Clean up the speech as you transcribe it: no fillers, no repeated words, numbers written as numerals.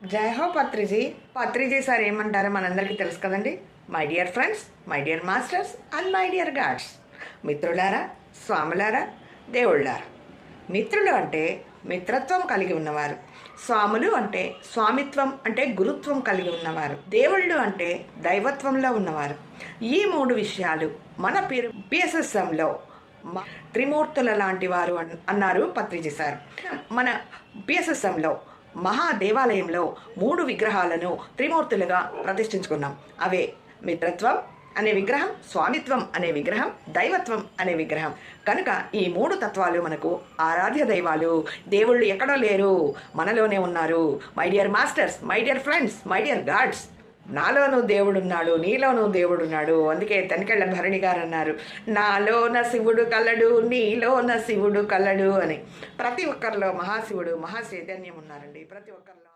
జై హో పత్రిజీ. పత్రిజీ సార్ ఏమంటారో మనందరికీ తెలుసు కదండి. My dear friends, my dear masters and my dear God's, మిత్రులారా, స్వాములారా, దేవుళ్ళారా. మిత్రులు అంటే మిత్రత్వం కలిగి ఉన్నవారు, స్వాములు అంటే స్వామిత్వం అంటే గురుత్వం కలిగి ఉన్నవారు, దేవుళ్ళు అంటే దైవత్వంలో ఉన్నవారు. ఈ మూడు విషయాలు మన పిఎస్ఎస్ఎంలో త్రిమూర్తుల లాంటి వారు అన్నారు పత్రిజీ సార్. మన పిఎస్ఎస్ఎంలో మహాదేవాలయంలో 3 విగ్రహాలను త్రిమూర్తులుగా ప్రతిష్ఠించుకున్నాం. అవే మిత్రత్వం అనే విగ్రహం, స్వామిత్వం అనే విగ్రహం, దైవత్వం అనే విగ్రహం. కనుక ఈ 3 తత్వాలు మనకు ఆరాధ్య దైవాలు. దేవుళ్ళు ఎక్కడో లేరు, మనలోనే ఉన్నారు. My dear masters, my dear friends, my dear gods, నాలోనూ దేవుడున్నాడు, నీలోనూ దేవుడున్నాడు. అందుకే తనికెళ్ళ భరణి గారు అన్నారు, నాలోన శివుడు కలడు, నీలోన శివుడు కలడు అని. ప్రతి ఒక్కరిలో మహాశివుడు, మహాచైతన్యం ఉన్నారండి. ప్రతి ఒక్కరిలో